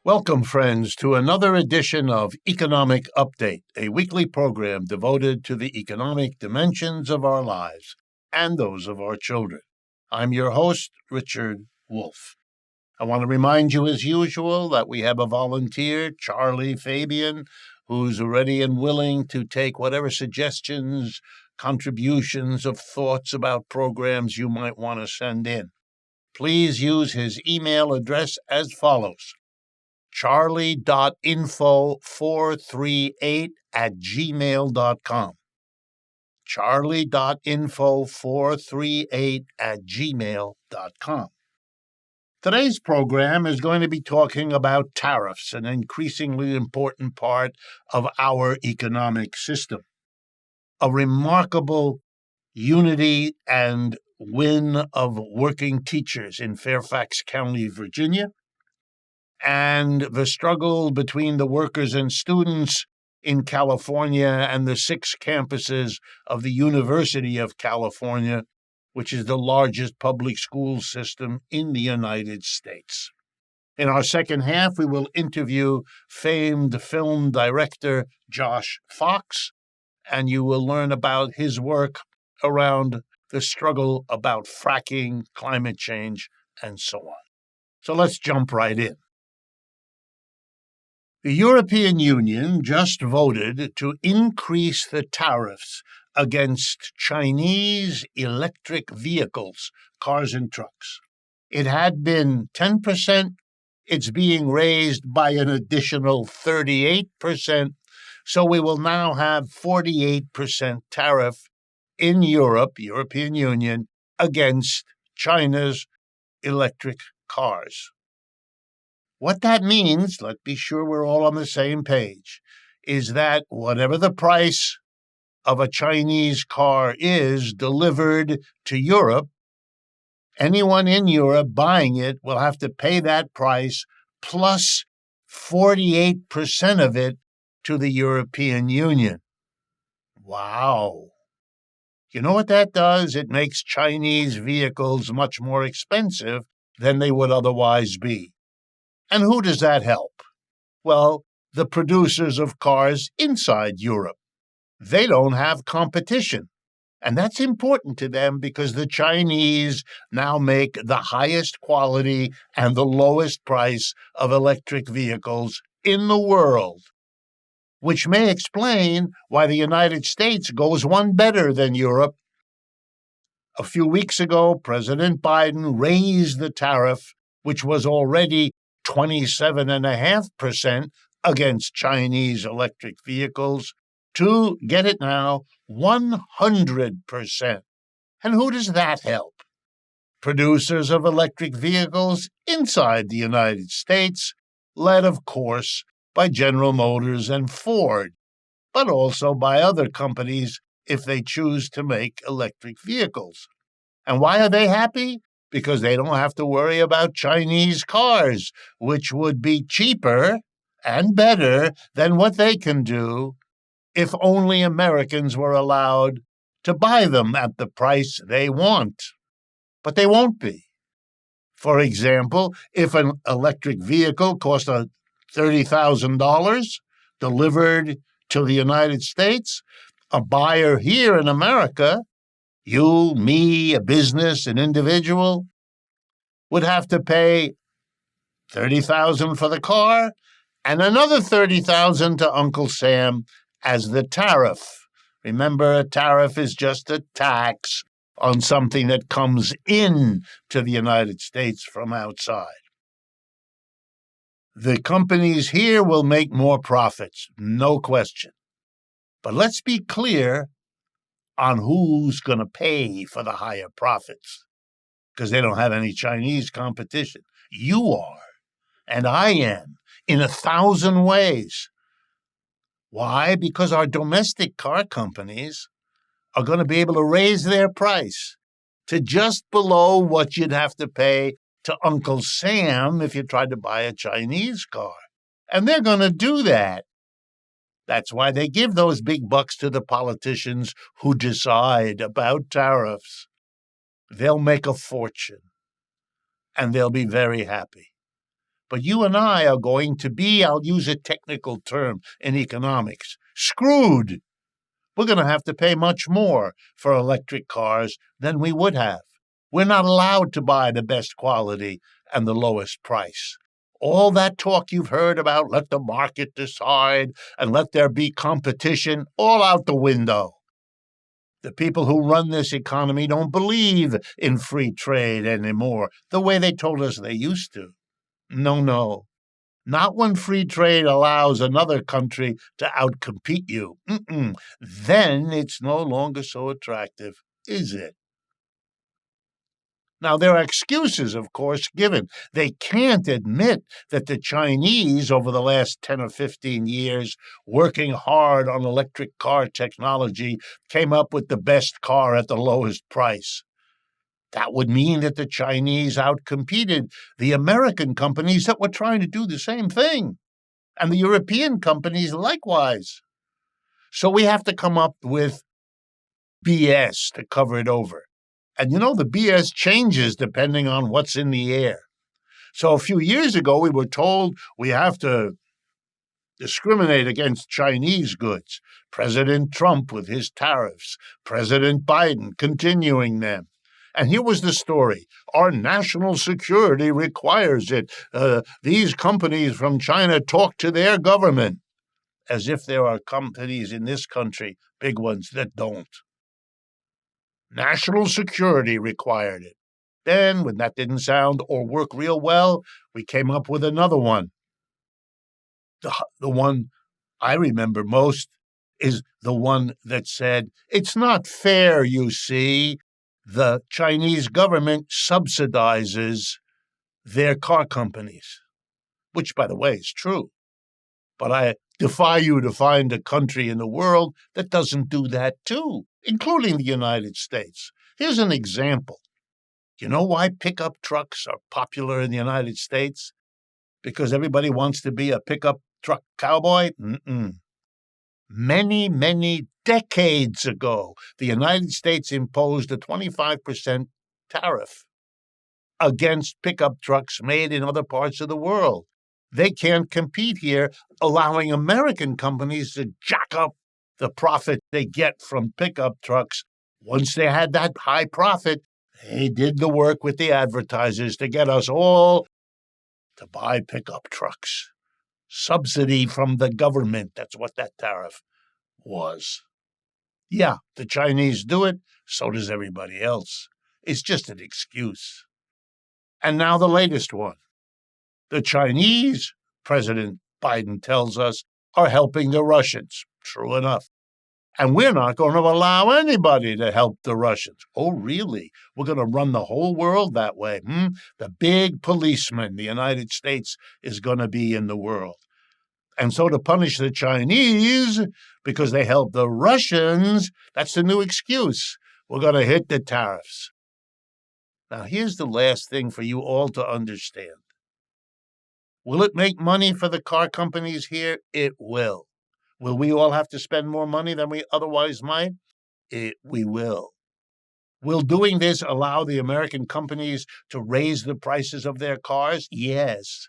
Welcome, friends, to another edition of Economic Update, a weekly program devoted to the economic dimensions of our lives and those of our children. I'm your host, Richard Wolff. I want to remind you, as usual, that we have a volunteer, Charlie Fabian, who's ready and willing to take whatever suggestions, contributions of thoughts about programs you might want to send in. Please use his email address as follows: charlie.info438@gmail.com. charlie.info438@gmail.com. Today's program is going to be talking about tariffs, an increasingly important part of our economic system. A remarkable unity and win of working teachers in Fairfax County, Virginia, and the struggle between the workers and students in California and the 6 campuses of the University of California, which is the largest public school system in the United States. In our second half, we will interview famed film director Josh Fox, and you will learn about his work around the struggle about fracking, climate change, and so on. So let's jump right in. The European Union just voted to increase the tariffs against Chinese electric vehicles, cars and trucks. It had been 10%. It's being raised by an additional 38%. So we will now have 48% tariff in Europe, European Union, against China's electric cars. What that means, let's be sure we're all on the same page, is that whatever the price of a Chinese car is delivered to Europe, anyone in Europe buying it will have to pay that price plus 48% of it to the European Union. Wow. You know what that does? It makes Chinese vehicles much more expensive than they would otherwise be. And who does that help? Well, the producers of cars inside Europe. They don't have competition. And that's important to them because the Chinese now make the highest quality and the lowest price of electric vehicles in the world, which may explain why the United States goes one better than Europe. A few weeks ago, President Biden raised the tariff, which was already 27.5% against Chinese electric vehicles, to get it now 100%. And who does that help? Producers of electric vehicles inside the United States, led, of course, by General Motors and Ford, but also by other companies if they choose to make electric vehicles. And why are they happy? Because they don't have to worry about Chinese cars, which would be cheaper and better than what they can do if only Americans were allowed to buy them at the price they want. But they won't be. For example, if an electric vehicle costs $30,000 delivered to the United States, a buyer here in America, you, me, a business, an individual, would have to pay $30,000 for the car and another $30,000 to Uncle Sam as the tariff. Remember, a tariff is just a tax on something that comes in to the United States from outside. The companies here will make more profits, no question. But let's be clear on who's going to pay for the higher profits, because they don't have any Chinese competition. You are, and I am, in 1,000 ways. Why? Because our domestic car companies are going to be able to raise their price to just below what you'd have to pay to Uncle Sam if you tried to buy a Chinese car. And they're going to do that. That's why they give those big bucks to the politicians who decide about tariffs. They'll make a fortune, and they'll be very happy. But you and I are going to be, I'll use a technical term in economics, screwed. We're going to have to pay much more for electric cars than we would have. We're not allowed to buy the best quality and the lowest price. All that talk you've heard about, let the market decide and let there be competition, all out the window. The people who run this economy don't believe in free trade anymore, the way they told us they used to. No. Not when free trade allows another country to outcompete you. Then it's no longer so attractive, is it? Now, there are excuses, of course, given. They can't admit that the Chinese, over the last 10 or 15 years, working hard on electric car technology, came up with the best car at the lowest price. That would mean that the Chinese outcompeted the American companies that were trying to do the same thing, and the European companies likewise. So we have to come up with BS to cover it over. And the BS changes depending on what's in the air. So a few years ago, we were told we have to discriminate against Chinese goods. President Trump with his tariffs, President Biden continuing them. And here was the story. Our national security requires it. These companies from China talk to their government, as if there are companies in this country, big ones, that don't. National security required it. Then, when that didn't sound or work real well, we came up with another one. The one I remember most is the one that said, it's not fair, you see. The Chinese government subsidizes their car companies, which, by the way, is true. But I defy you to find a country in the world that doesn't do that too, including the United States. Here's an example. You know why pickup trucks are popular in the United States? Because everybody wants to be a pickup truck cowboy? Many decades ago, the United States imposed a 25% tariff against pickup trucks made in other parts of the world. They can't compete here, allowing American companies to jack up the profit they get from pickup trucks. Once they had that high profit, they did the work with the advertisers to get us all to buy pickup trucks. Subsidy from the government, that's what that tariff was. Yeah, the Chinese do it, so does everybody else. It's just an excuse. And now the latest one. The Chinese, President Biden tells us, are helping the Russians. True enough. And we're not going to allow anybody to help the Russians. Oh, really? We're going to run the whole world that way? The big policeman the United States is going to be in the world. And so to punish the Chinese because they help the Russians, that's the new excuse. We're going to hit the tariffs. Now, here's the last thing for you all to understand. Will it make money for the car companies here? It will. Will we all have to spend more money than we otherwise might? We will. Will doing this allow the American companies to raise the prices of their cars? Yes.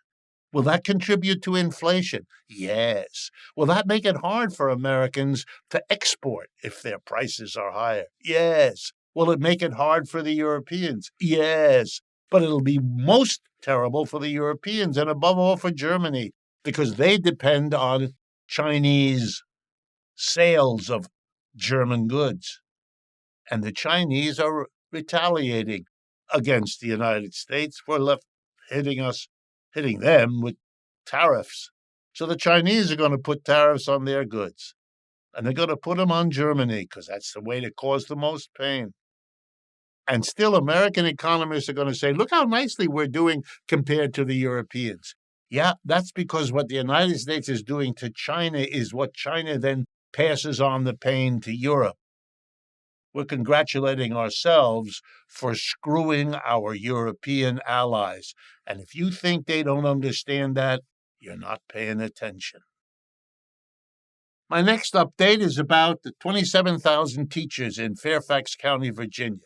Will that contribute to inflation? Yes. Will that make it hard for Americans to export if their prices are higher? Yes. Will it make it hard for the Europeans? Yes. But it'll be most terrible for the Europeans and above all for Germany because they depend on Chinese sales of German goods. And the Chinese are retaliating against the United States for hitting them with tariffs. So the Chinese are going to put tariffs on their goods. And they're going to put them on Germany because that's the way to cause the most pain. And still, American economists are going to say, look how nicely we're doing compared to the Europeans. Yeah, that's because what the United States is doing to China is what China then passes on the pain to Europe. We're congratulating ourselves for screwing our European allies. And if you think they don't understand that, you're not paying attention. My next update is about the 27,000 teachers in Fairfax County, Virginia.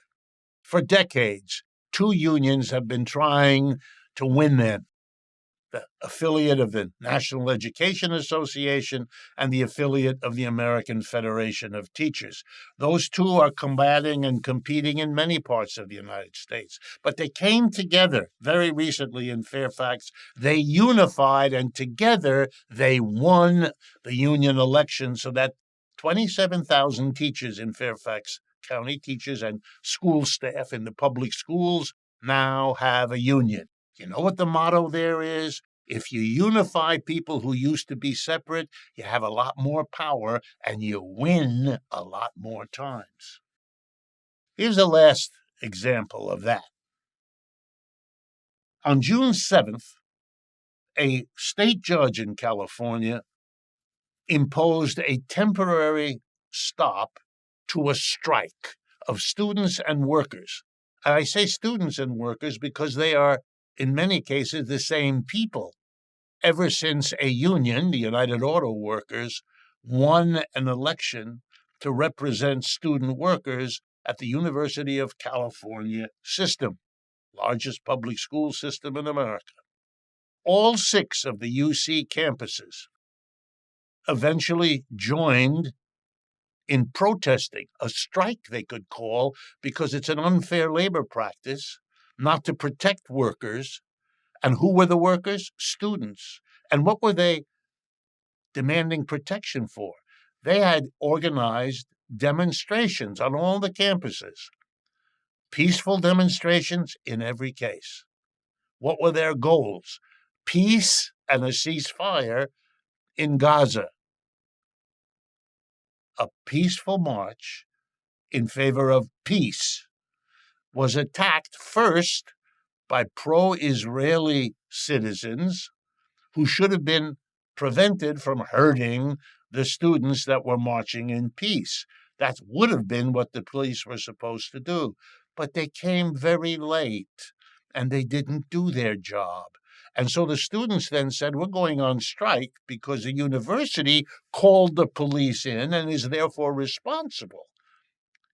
For decades, two unions have been trying to win them. the affiliate of the National Education Association and the affiliate of the American Federation of Teachers. Those two are combating and competing in many parts of the United States. But they came together very recently in Fairfax. They unified, and together they won the union election so that 27,000 teachers in Fairfax County, teachers and school staff in the public schools, now have a union. You know what the motto there is? If you unify people who used to be separate, you have a lot more power and you win a lot more times. Here's the last example of that. On June 7th, a state judge in California imposed a temporary stop to a strike of students and workers. And I say students and workers because they are, in many cases, the same people. Ever since a union, the United Auto Workers, won an election to represent student workers at the University of California system, largest public school system in America. All 6 of the UC campuses eventually joined in protesting, a strike they could call, because it's an unfair labor practice not to protect workers. And who were the workers? Students. And what were they demanding protection for? They had organized demonstrations on all the campuses, peaceful demonstrations in every case. What were their goals? Peace and a ceasefire in Gaza. A peaceful march in favor of peace was attacked first by pro-Israeli citizens who should have been prevented from hurting the students that were marching in peace. That would have been what the police were supposed to do. But they came very late, and they didn't do their job. And so the students then said, we're going on strike because the university called the police in and is therefore responsible.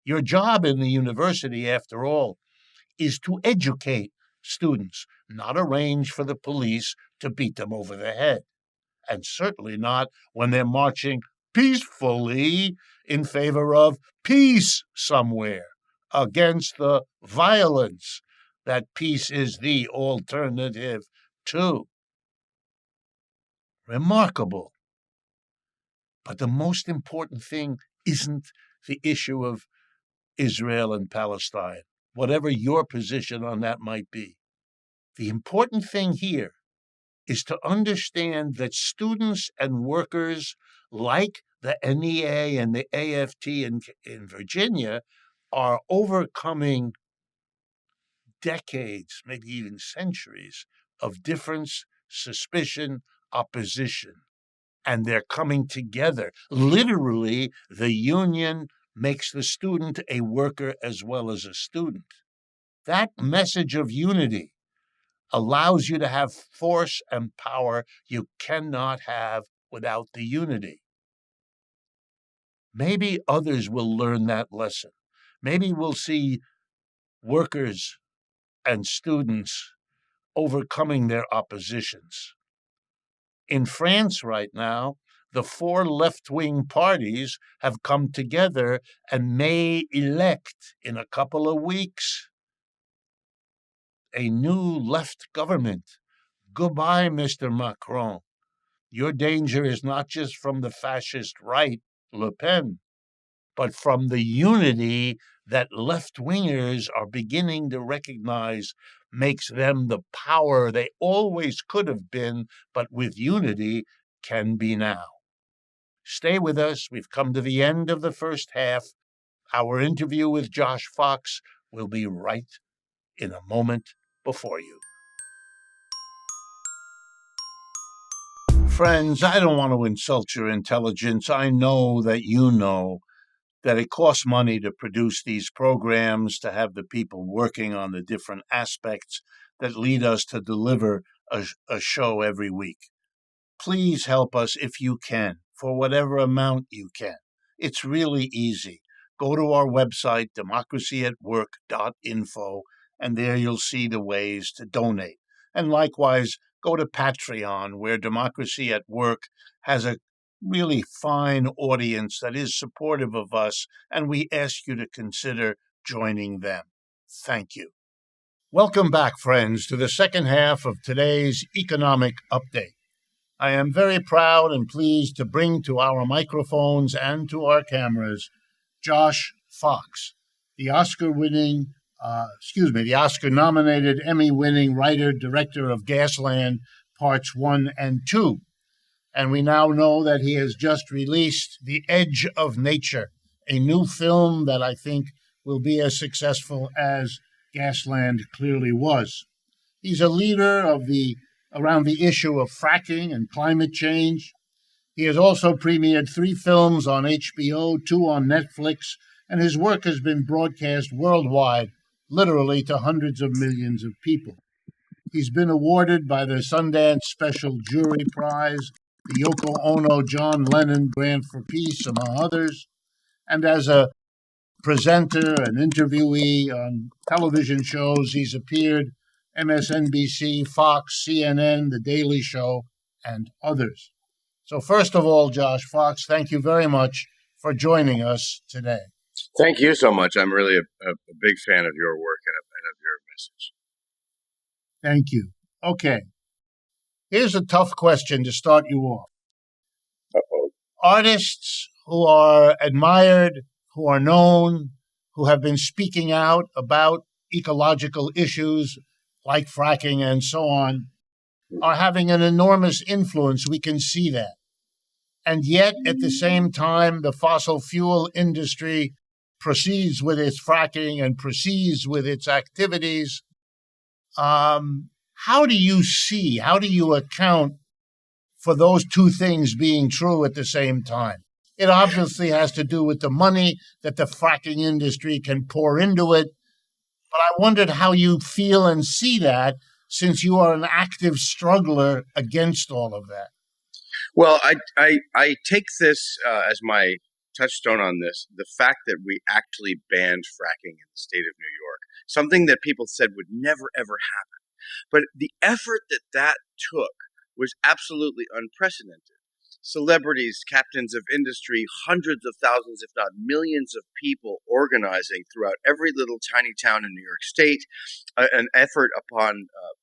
Your job in the university, after all, is to educate students, not arrange for the police to beat them over the head. And certainly not when they're marching peacefully in favor of peace somewhere, against the violence that peace is the alternative to. Remarkable. But the most important thing isn't the issue of Israel and Palestine, whatever your position on that might be. The important thing here is to understand that students and workers like the NEA and the AFT in Virginia are overcoming decades, maybe even centuries, of difference, suspicion, opposition. And they're coming together. Literally, the union makes the student a worker as well as a student. That message of unity allows you to have force and power you cannot have without the unity. Maybe others will learn that lesson. Maybe we'll see workers and students overcoming their oppositions. In France right now, the 4 left-wing parties have come together and may elect in a couple of weeks a new left government. Goodbye, Mr. Macron. Your danger is not just from the fascist right, Le Pen, but from the unity that left-wingers are beginning to recognize makes them the power they always could have been, but with unity can be now. Stay with us. We've come to the end of the first half. Our interview with Josh Fox will be right in a moment before you. Friends, I don't want to insult your intelligence. I know that you know that it costs money to produce these programs, to have the people working on the different aspects that lead us to deliver a show every week. Please help us if you can, for whatever amount you can. It's really easy. Go to our website, democracyatwork.info, and there you'll see the ways to donate. And likewise, go to Patreon, where Democracy at Work has a really fine audience that is supportive of us, and we ask you to consider joining them. Thank you. Welcome back, friends, to the second half of today's economic update. I am very proud and pleased to bring to our microphones and to our cameras Josh Fox, the the Oscar-nominated, Emmy-winning writer, director of GASLAND Parts 1 and 2. And we now know that he has just released The Edge of Nature, a new film that I think will be as successful as GASLAND clearly was. He's a leader around the issue of fracking and climate change. He has also premiered 3 films on HBO, 2 on Netflix, and his work has been broadcast worldwide, literally to hundreds of millions of people. He's been awarded by the Sundance Special Jury Prize, the Yoko Ono John Lennon Grant for Peace, among others, and as a presenter and interviewee on television shows, he's appeared MSNBC, Fox, CNN, The Daily Show, and others. So first of all, Josh Fox, thank you very much for joining us today. Thank you so much. I'm really a big fan of your work and of your message. Thank you. Okay. Here's a tough question to start you off. Uh-oh. Artists who are admired, who are known, who have been speaking out about ecological issues like fracking and so on, are having an enormous influence. We can see that. And yet, at the same time, the fossil fuel industry proceeds with its fracking and proceeds with its activities. How do you account for those two things being true at the same time? It obviously has to do with the money that the fracking industry can pour into it. But I wondered how you feel and see that, since you are an active struggler against all of that. Well, I take this as my touchstone on this, the fact that we actually banned fracking in the state of New York, something that people said would never, ever happen. But the effort that took was absolutely unprecedented. Celebrities, captains of industry, hundreds of thousands, if not millions of people organizing throughout every little tiny town in New York State, an effort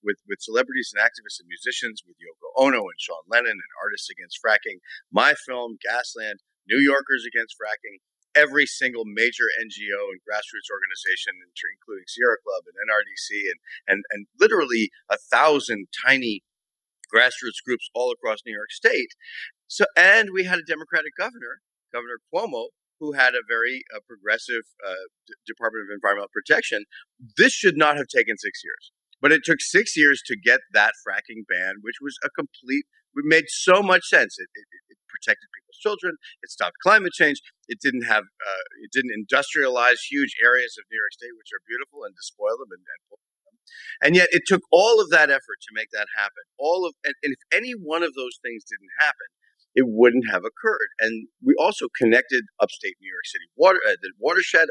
with celebrities and activists and musicians, with Yoko Ono and Sean Lennon and Artists Against Fracking, my film, Gasland, New Yorkers Against Fracking, every single major NGO and grassroots organization, including Sierra Club and NRDC, and literally 1,000 tiny grassroots groups all across New York State. So, and we had a Democratic governor, Governor Cuomo, who had a very progressive Department of Environmental Protection. This should not have taken 6 years, but it took 6 years to get that fracking ban, which was it made so much sense. It protected people's children. It stopped climate change. It didn't industrialize huge areas of New York State, which are beautiful, and despoil them and and yet it took all of that effort to make that happen. And if any one of those things didn't happen, it wouldn't have occurred. And we also connected upstate New York City the watershed,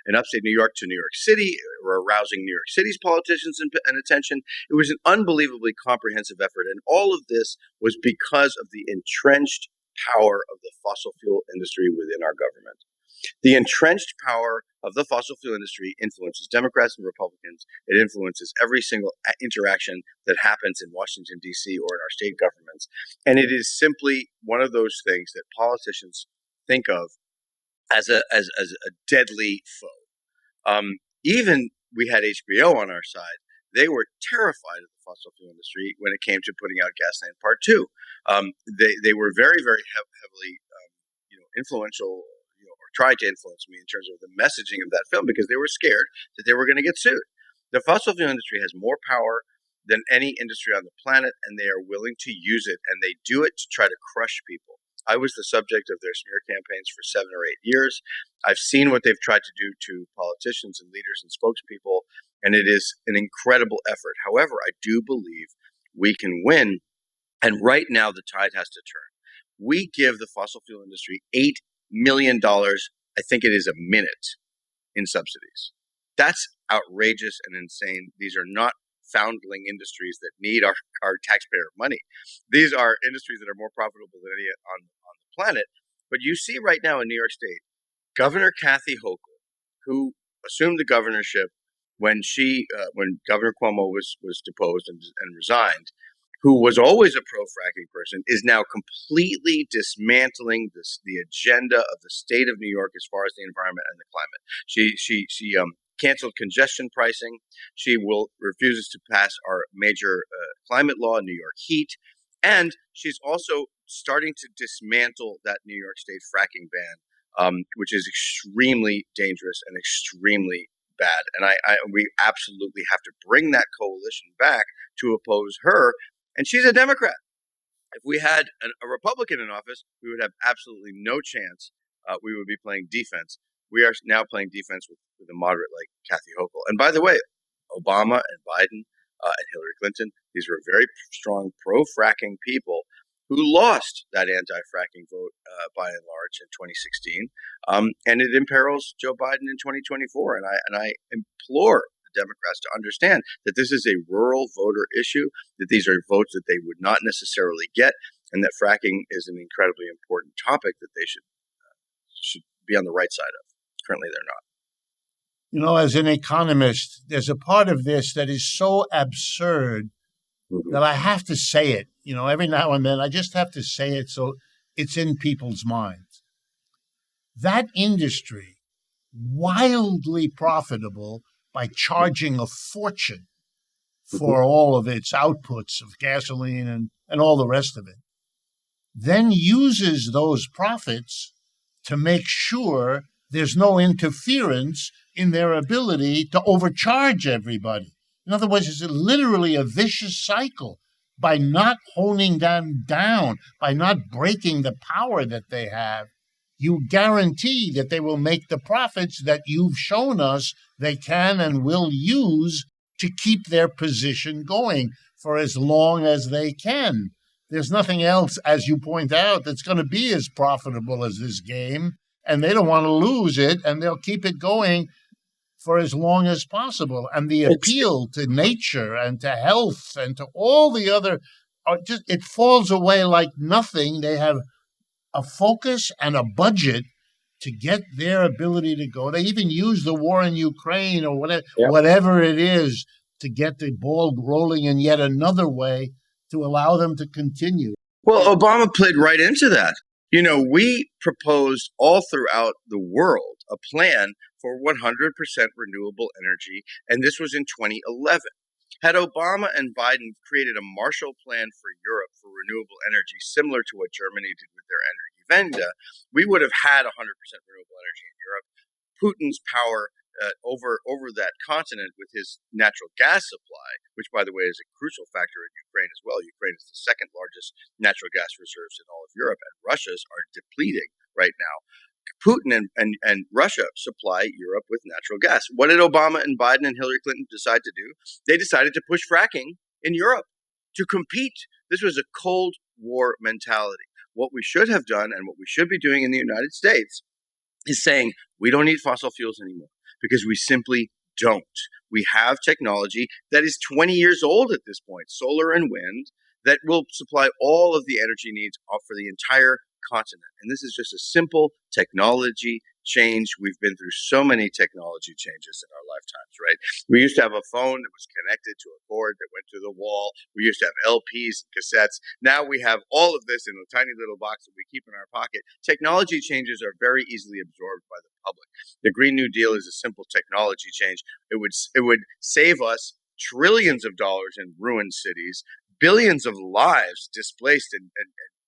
in upstate New York to New York City, or arousing New York City's politicians and attention. It was an unbelievably comprehensive effort. And all of this was because of the entrenched power of the fossil fuel industry within our government. The entrenched power of the fossil fuel industry influences Democrats and Republicans. It influences every single interaction that happens in Washington, D.C. or in our state governments. And it is simply one of those things that politicians think of as a deadly foe. Even we had HBO on our side. They were terrified of the fossil fuel industry when it came to putting out Gasland Part 2. They were very, very heavily influential, or tried to influence me in terms of the messaging of that film, because they were scared that they were going to get sued. The fossil fuel industry has more power than any industry on the planet, and they are willing to use it, and they do it to try to crush people. I was the subject of their smear campaigns for 7 or 8 years. I've seen what they've tried to do to politicians and leaders and spokespeople, and it is an incredible effort. However, I do believe we can win, and right now the tide has to turn. We give the fossil fuel industry $8 million, I think it is a minute, in subsidies. That's outrageous and insane. These are not foundling industries that need our taxpayer money. These are industries that are more profitable than any on the planet. But you see right now in New York State, Governor Kathy Hochul, who assumed the governorship when Governor Cuomo was deposed and resigned, who was always a pro-fracking person, is now completely dismantling the agenda of the state of New York as far as the environment and the climate. She canceled congestion pricing. She refuses to pass our major climate law, New York heat, and she's also starting to dismantle that New York State fracking ban, which is extremely dangerous and extremely bad. And we absolutely have to bring that coalition back to oppose her. And she's a Democrat. If we had a Republican in office, we would have absolutely no chance. We would be playing defense. We are now playing defense with a moderate like Kathy Hochul. And by the way, Obama and Biden and Hillary Clinton, these were very strong pro-fracking people who lost that anti-fracking vote by and large in 2016. And it imperils Joe Biden in 2024. And I implore Democrats to understand that this is a rural voter issue, that these are votes that they would not necessarily get, and that fracking is an incredibly important topic that they should be on the right side of. Currently, they're not. You know, as an economist, there's a part of this that is so absurd that I have to say it. You know, every now and then I just have to say it so it's in people's minds. That industry, wildly profitable by charging a fortune for all of its outputs of gasoline and all the rest of it, then uses those profits to make sure there's no interference in their ability to overcharge everybody. In other words, it's literally a vicious cycle. By not honing them down, by not breaking the power that they have, you guarantee that they will make the profits that you've shown us they can and will use to keep their position going for as long as they can. There's nothing else, as you point out, that's going to be as profitable as this game, and they don't want to lose it, and they'll keep it going for as long as possible. And the appeal to nature and to health and to all the other, it falls away like nothing. They have a focus and a budget to get their ability to go. They even use the war in Ukraine or whatever it is to get the ball rolling in yet another way to allow them to continue. Well, Obama played right into that. You know, we proposed all throughout the world a plan for 100% renewable energy, and this was in 2011. Had Obama and Biden created a Marshall Plan for Europe for renewable energy, similar to what Germany did with their energy venda, we would have had 100% renewable energy in Europe. Putin's power over that continent with his natural gas supply, which, by the way, is a crucial factor in Ukraine as well. Ukraine is the second largest natural gas reserves in all of Europe, and Russia's are depleting right now. Putin and Russia supply Europe with natural gas. What did Obama and Biden and Hillary Clinton decide to do? They decided to push fracking in Europe to compete. This was a Cold War mentality. What we should have done and what we should be doing in the United States is saying we don't need fossil fuels anymore because we simply don't. We have technology that is 20 years old at this point, solar and wind, that will supply all of the energy needs for the entire continent. And this is just a simple technology change. We've been through so many technology changes in our lifetimes, right? We used to have a phone that was connected to a cord that went to the wall. We used to have LPs and cassettes. Now we have all of this in a tiny little box that we keep in our pocket. Technology changes are very easily absorbed by the public. The Green New Deal is a simple technology change. It would save us trillions of dollars in ruined cities, billions of lives displaced and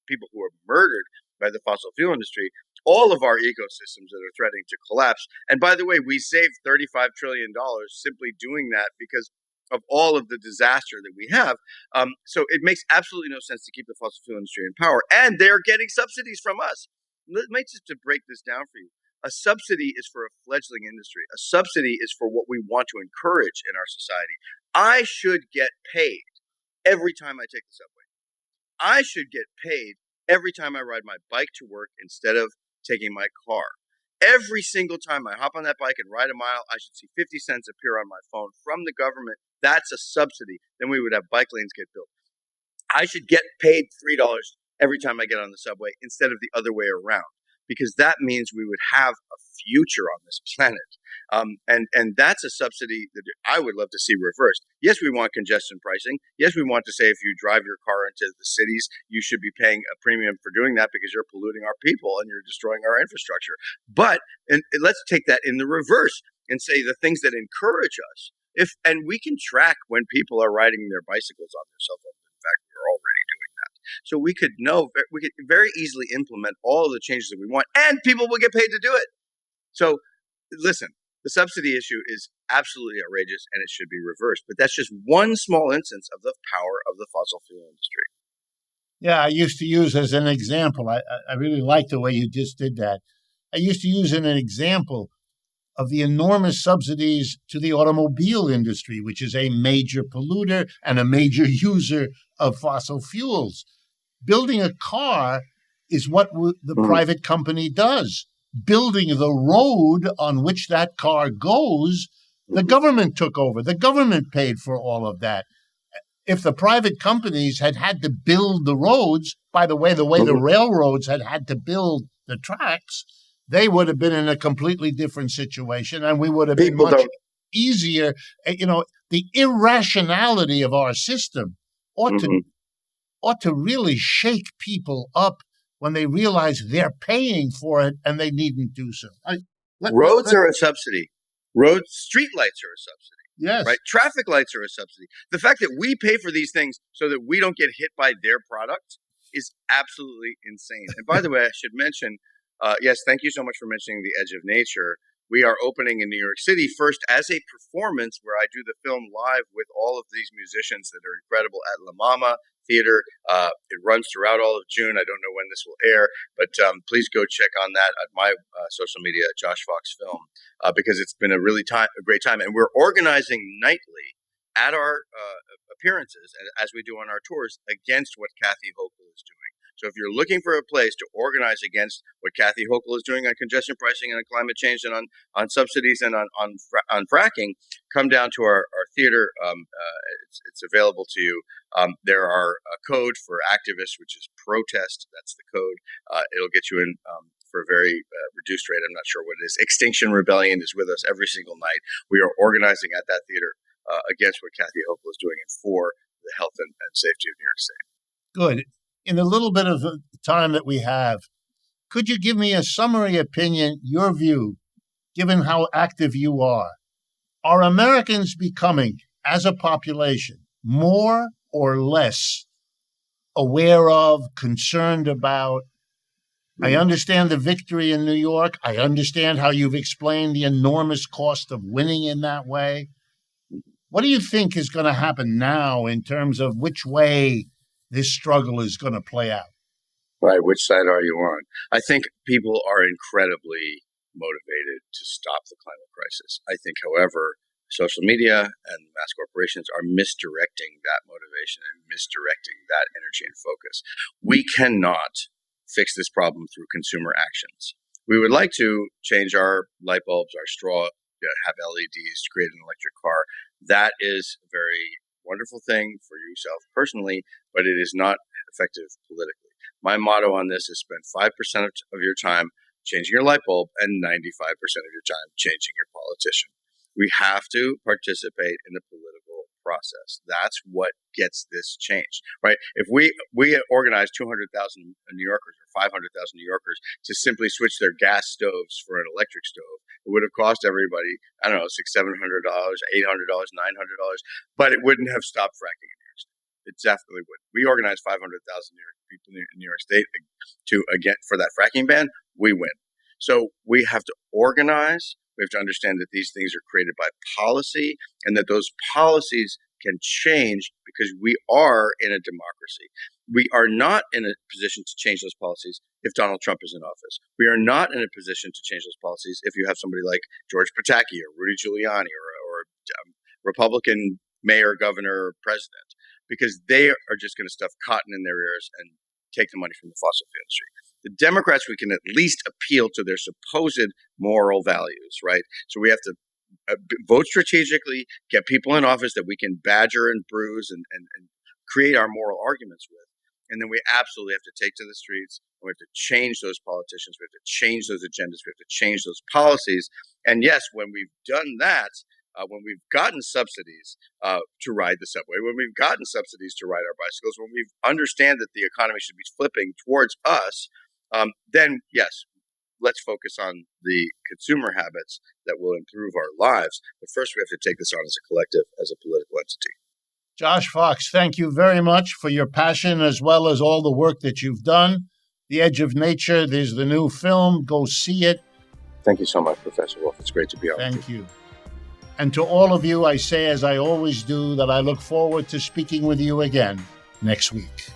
people who are murdered by the fossil fuel industry, all of our ecosystems that are threatening to collapse. And by the way, we saved $35 trillion simply doing that because of all of the disaster that we have. So it makes absolutely no sense to keep the fossil fuel industry in power. And they're getting subsidies from us. Let me just to break this down for you. A subsidy is for a fledgling industry. A subsidy is for what we want to encourage in our society. I should get paid every time I take the subway. I should get paid every time I ride my bike to work instead of taking my car. Every single time I hop on that bike and ride a mile, I should see 50 cents appear on my phone from the government. That's a subsidy. Then we would have bike lanes get built. I should get paid $3 every time I get on the subway instead of the other way around, because that means we would have a future on this planet. And that's a subsidy that I would love to see reversed. Yes, we want congestion pricing. Yes, we want to say if you drive your car into the cities, you should be paying a premium for doing that because you're polluting our people and you're destroying our infrastructure. But let's take that in the reverse and say the things that encourage us. And we can track when people are riding their bicycles on their cell phone. In fact, we're already doing that. So we could very easily implement all of the changes that we want, and people will get paid to do it. So listen, the subsidy issue is absolutely outrageous, and it should be reversed. But that's just one small instance of the power of the fossil fuel industry. Yeah, I used to use as an example, I really like the way you just did that. I used to use an example of the enormous subsidies to the automobile industry, which is a major polluter and a major user of fossil fuels. Building a car is what the private company does. Building the road on which that car goes, the government took over. The government paid for all of that. If the private companies had to build the roads, by the way the railroads had to build the tracks, they would have been in a completely different situation, and we would have been much easier. The irrationality of our system ought to really shake people up when they realize they're paying for it and they needn't do so. Roads are a subsidy. Street lights are a subsidy. Yes. Right? Traffic lights are a subsidy. The fact that we pay for these things so that we don't get hit by their product is absolutely insane. And by the way, I should mention, yes, thank you so much for mentioning The Edge of Nature. We are opening in New York City first as a performance where I do the film live with all of these musicians that are incredible at La Mama Theater. It runs throughout all of June. I don't know when this will air, but please go check on that at my social media, Josh Fox Film, because it's been a great time. And we're organizing nightly at our appearances, as we do on our tours, against what Kathy Hochul is doing. So if you're looking for a place to organize against what Kathy Hochul is doing on congestion pricing and on climate change and on subsidies and on fracking, come down to our theater. It's available to you. There are a code for activists, which is protest. That's the code. It'll get you in for a very reduced rate. I'm not sure what it is. Extinction Rebellion is with us every single night. We are organizing at that theater against what Kathy Hochul is doing and for the health and safety of New York State. Good. In the little bit of time that we have, could you give me a summary opinion, your view, given how active you are? Are Americans becoming, as a population, more or less aware of, concerned about? I understand the victory in New York. I understand how you've explained the enormous cost of winning in that way. What do you think is going to happen now in terms of which way this struggle is going to play out? Right. Which side are you on? I think people are incredibly motivated to stop the climate crisis. I think, however, social media and mass corporations are misdirecting that motivation and misdirecting that energy and focus. We cannot fix this problem through consumer actions. We would like to change our light bulbs, our straw, have LEDs, create an electric car. That is a very wonderful thing for yourself personally, but it is not effective politically. My motto on this is spend 5% of your time changing your light bulb and 95% of your time changing your politician. We have to participate in the political process. That's what gets this changed, right? If we organize 200,000 New Yorkers or 500,000 New Yorkers to simply switch their gas stoves for an electric stove, it would have cost everybody, I don't know, $600, $700, $800, $900, but it wouldn't have stopped fracking in New York State. It definitely would. We organized 500,000 people in New York State for that fracking ban. We win. So we have to organize. We have to understand that these things are created by policy and that those policies can change because we are in a democracy. We are not in a position to change those policies if Donald Trump is in office. We are not in a position to change those policies if you have somebody like George Pataki or Rudy Giuliani or Republican mayor, governor, president, because they are just going to stuff cotton in their ears and take the money from the fossil fuel industry. The Democrats, we can at least appeal to their supposed moral values, right? So we have to vote strategically, get people in office that we can badger and bruise and create our moral arguments with. And then we absolutely have to take to the streets, and we have to change those politicians. We have to change those agendas. We have to change those policies. And yes, when we've done that, when we've gotten subsidies to ride the subway, when we've gotten subsidies to ride our bicycles, when we understand that the economy should be flipping towards us, then yes, let's focus on the consumer habits that will improve our lives. But first, we have to take this on as a collective, as a political entity. Josh Fox, thank you very much for your passion as well as all the work that you've done. The Edge of Nature, there's the new film. Go see it. Thank you so much, Professor Wolff. It's great to be on. Thank you. And to all of you, I say, as I always do, that I look forward to speaking with you again next week.